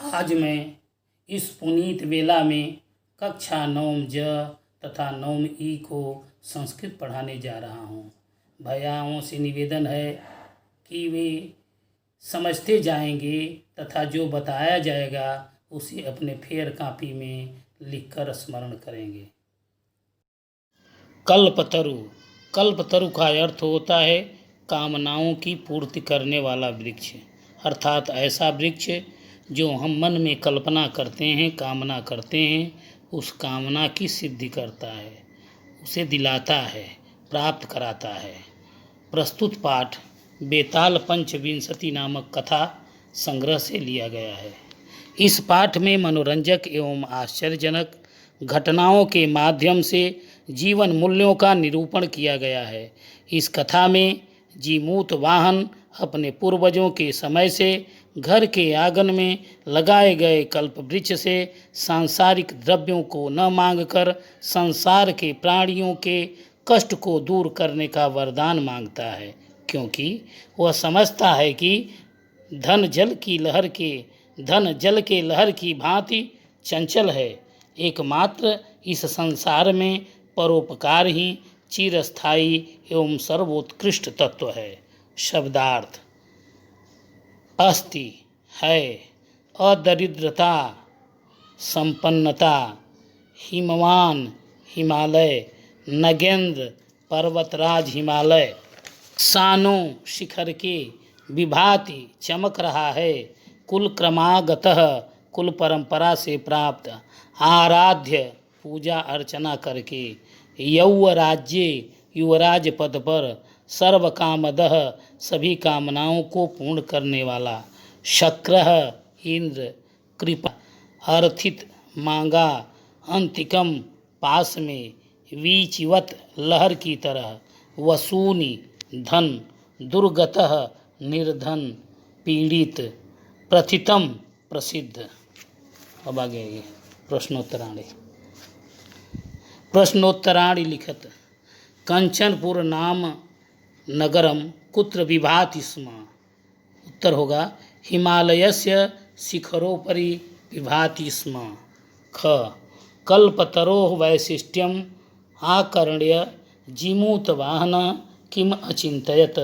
आज मैं इस पुनीत वेला में कक्षा 9 ज तथा 9 ई को संस्कृत पढ़ाने जा रहा हूँ। भैयाओं से निवेदन है कि वे समझते जाएंगे तथा जो बताया जाएगा उसे अपने फेर कापी में लिखकर स्मरण करेंगे। कल्पतरु। कल्पतरु का अर्थ होता है कामनाओं की पूर्ति करने वाला वृक्ष, अर्थात ऐसा वृक्ष जो हम मन में कल्पना करते हैं, कामना करते हैं, उस कामना की सिद्धि करता है, उसे दिलाता है, प्राप्त कराता है। प्रस्तुत पाठ बेताल पंचविंशति नामक कथा संग्रह से लिया गया है। इस पाठ में मनोरंजक एवं आश्चर्यजनक घटनाओं के माध्यम से जीवन मूल्यों का निरूपण किया गया है। इस कथा में जीमूत वाहन अपने पूर्वजों के समय से घर के आंगन में लगाए गए कल्प वृक्ष से सांसारिक द्रव्यों को न मांगकर संसार के प्राणियों के कष्ट को दूर करने का वरदान मांगता है, क्योंकि वह समझता है कि धन जल के लहर की भांति चंचल है। एकमात्र इस संसार में परोपकार ही चिरस्थायी एवं सर्वोत्कृष्ट तत्व है। शब्दार्थ: अस्ति है, अदरिद्रता, संपन्नता, हिमवान हिमालय, नगेंद्र पर्वतराज हिमालय, सानो शिखर के विभाति चमक रहा है, कुल क्रमागतः कुल परंपरा से प्राप्त, आराध्य पूजा अर्चना करके, युवराज पद पर, सर्व कामदः सभी कामनाओं को पूर्ण करने वाला, शक्रः इंद्र, कृपा अर्थित मांगा, अंतिकम पास में, वीचिवत लहर की तरह, वसूनि धन, दुर्गतः निर्धन पीड़ित, प्रथितम प्रसिद्ध। अब आगे प्रश्नोत्तराणि लिखत। कंचनपुर नाम नगरम कुत्र विभाति स्म। उत्तर होगा हिमालयस्य शिखरोपरि विभाति स्म। ख कल्पतरोः वैशिष्ट्यम आकर्ण्य जीमूतवाहन किम अचिंतयत।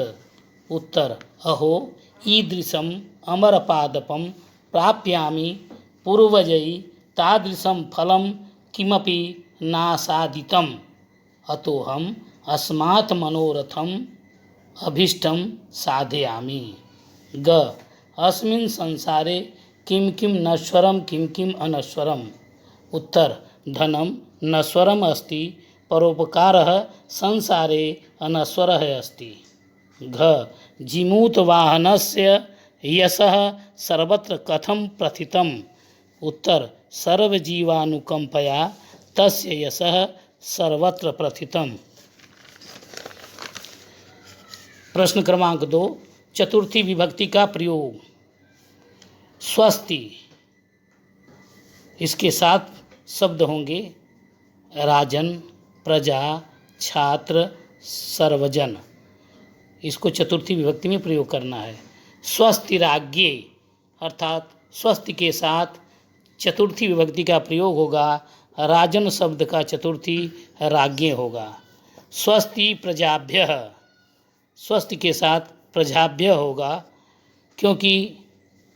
उत्तर अहो ईदृशम अमरपादपम प्राप्यामि पूर्वजै तादृशं फलं किमपि नासादितम् अतोहम अस्मात् मनोरथम अभीष्टम साधयामि। ग अस्मिन् संसारे किम किम नश्वरम किम किम अनश्वरम। उत्तर धनम नश्वरम अस्ति, परोपकारः संसारे अनश्वरः अस्ति। घ जीमूतवाहनस्य यशः सर्वत्र कथं प्रथितम्। उत्तर सर्वजीवानुकंपया तस्य यशः सर्वत्र प्रथितम्। प्रश्न क्रमांक 2, चतुर्थी विभक्ति का प्रयोग। स्वस्ति, इसके साथ शब्द होंगे राजन, प्रजा, छात्र, सर्वजन। इसको चतुर्थी विभक्ति में प्रयोग करना है। स्वस्ति राज्ञे, अर्थात स्वस्ति के साथ चतुर्थी विभक्ति का प्रयोग होगा। राजन शब्द का चतुर्थी राज्ञे होगा। स्वस्ति प्रजाभ्यः, स्वस्ति के साथ प्रजाभ्य होगा, क्योंकि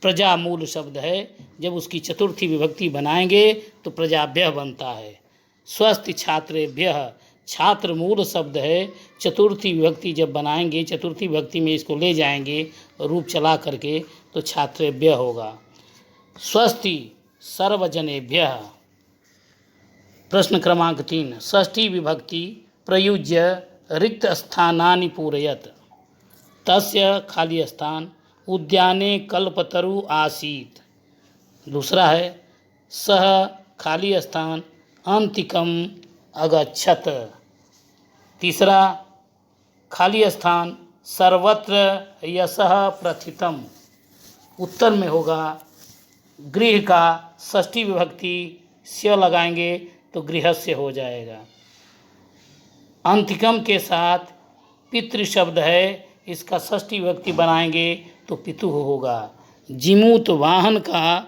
प्रजा मूल शब्द है। जब उसकी चतुर्थी विभक्ति बनाएंगे तो प्रजाभ्य बनता है। स्वस्ति छात्रेभ्यः, छात्र मूल शब्द है। चतुर्थी विभक्ति जब बनाएंगे, चतुर्थी विभक्ति में इसको ले जाएंगे रूप चला करके, तो छात्रेभ्य होगा। स्वस्ति सर्वजनेभ्यः। प्रश्न क्रमांक 3, षष्ठी विभक्ति प्रयुज्य रिक्त स्थानानि पूरयत। तस्य खाली स्थान उद्याने कल्पतरु आसीत। दूसरा है सह खाली स्थान अंतिकम अगच्छत। तीसरा खाली स्थान सर्वत्र यशः प्रथितम। उत्तर में होगा गृह का षष्ठी विभक्ति स्य लगाएंगे तो गृहस्य हो जाएगा। अंतिकम के साथ पितृ शब्द है, इसका षष्ठी विभक्ति बनाएंगे तो पितु होगा। जीमूत वाहन का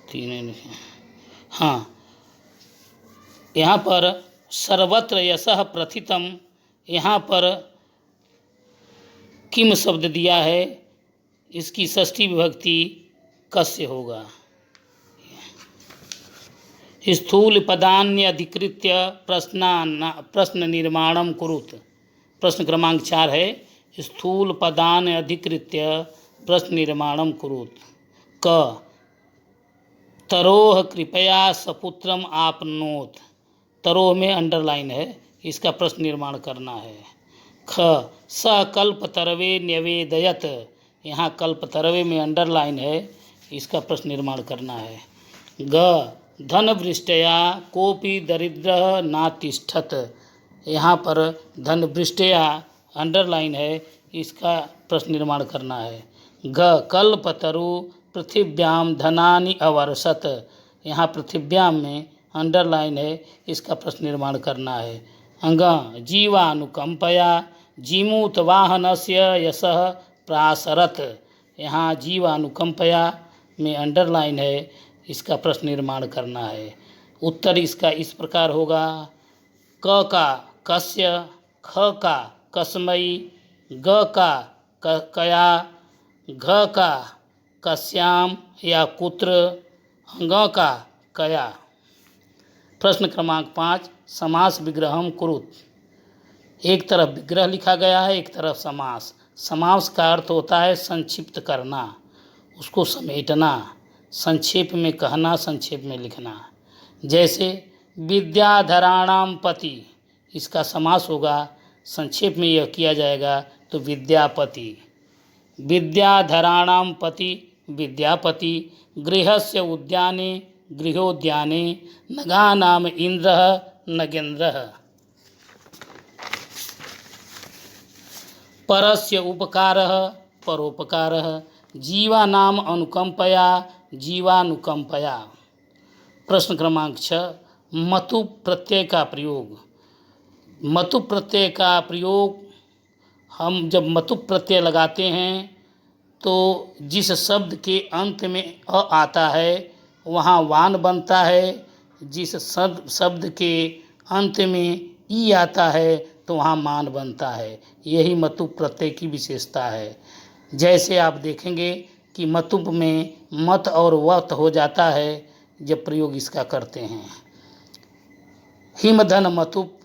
तीन, हाँ, यहाँ पर सर्वत्र यशः प्रथितम, यहाँ पर किम शब्द दिया है, इसकी षष्ठी विभक्ति कस्य होगा। स्थूल पदान्य अधिकृत्य प्रश्न निर्माणम कुरुत। प्रश्न क्रमांक 4 है, स्थूल पदान अधिकृत्य प्रश्न निर्माणम कुरुत। क तरोह कृपया सपुत्रम आपनोत। तरोह में अंडरलाइन है, इसका प्रश्न निर्माण करना है। ख स कल्पतरवे न्यवेदयत, यहाँ कल्पतरवे में अंडरलाइन है, इसका प्रश्न निर्माण करना है। ग धनवृष्टया कोपि दरिद्रः नातिष्ठत, यहाँ पर धनवृष्टया अंडरलाइन है, इसका प्रश्न निर्माण करना है। ग कल्पतरु पृथिव्याम धनानि अवर्षत, यहाँ पृथिव्याम में अंडरलाइन है, इसका प्रश्न निर्माण करना है। अंग जीवानुकंपया जीमूत वाहनस्य यशः प्रासरत, यहाँ जीवानुकंपया में अंडरलाइन है, इसका प्रश्न निर्माण करना है। उत्तर इसका इस प्रकार होगा। क का कस्य, ख का कस्मई, ग का कया, घ का कस्याम या कुत्र, ग का कया। प्रश्न क्रमांक 5, समास विग्रहम कुरुत। एक तरफ विग्रह लिखा गया है, एक तरफ समास। समास का अर्थ होता है संक्षिप्त करना, उसको समेटना, संक्षेप में कहना, संक्षेप में लिखना। जैसे विद्याधराणाम पति, इसका समास होगा, संक्षेप में यह किया जाएगा तो विद्यापति। विद्याधराणाम पति विद्यापति। गृहस्य उद्याने गृहोद्याने। नगानाम इंद्रः नगेन्द्रः। परस्य उपकारः परोपकारः। जीवानाम अनुकंपया जीवानुकंपया। प्रश्न क्रमांक 6, मतु प्रत्यय का प्रयोग। मतु प्रत्यय का प्रयोग, हम जब मतु प्रत्यय लगाते हैं तो जिस शब्द के अंत में अ आता है वहाँ वान बनता है, जिस शब्द के अंत में ई आता है तो वहाँ मान बनता है। यही मतु प्रत्यय की विशेषता है। जैसे आप देखेंगे कि मतुप में मत और वत हो जाता है जब प्रयोग इसका करते हैं। हिमधन मतुप,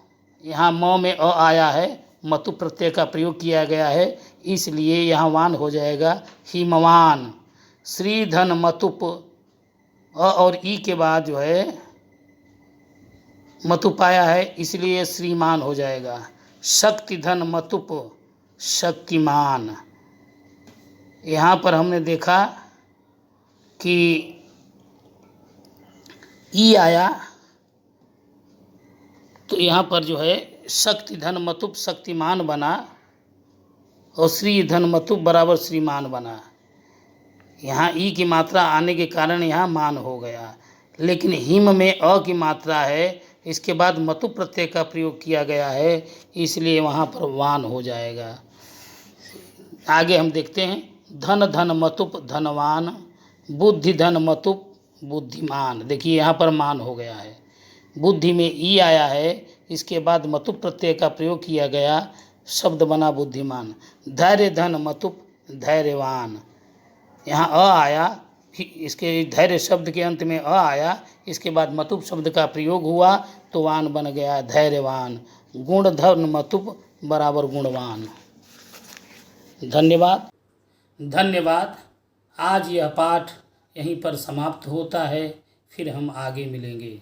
यहाँ म में अ आया है, मतु प्रत्यय का प्रयोग किया गया है, इसलिए यहाँ वान हो जाएगा हिमवान। श्रीधन मतुप, अ और ई के बाद जो है मतुप आया है, इसलिए श्रीमान हो जाएगा। शक्तिधन मतुप शक्तिमान। यहाँ पर हमने देखा कि ई आया तो यहाँ पर जो है शक्तिधन मतुप शक्तिमान बना और श्रीधन मतुप बराबर श्रीमान बना। यहाँ ई की मात्रा आने के कारण यहाँ मान हो गया, लेकिन हिम में अ की मात्रा है, इसके बाद मतु प्रत्यय का प्रयोग किया गया है, इसलिए वहाँ पर वान हो जाएगा। आगे हम देखते हैं, धन धन मतुप धनवान। बुद्धि धन मतुप बुद्धिमान। देखिए यहाँ पर मान हो गया है, बुद्धि में ई आया है, इसके बाद मतुप प्रत्यय का प्रयोग किया गया, शब्द बना बुद्धिमान। धैर्य धन मतुप धैर्यवान। यहाँ अ आया, इसके धैर्य शब्द के अंत में अ आया, इसके बाद मतुप शब्द का प्रयोग हुआ तो वान बन गया धैर्यवान। गुण धन मतुप बराबर गुणवान। धन्यवाद। धन्यवाद। आज यह पाठ यहीं पर समाप्त होता है, फिर हम आगे मिलेंगे।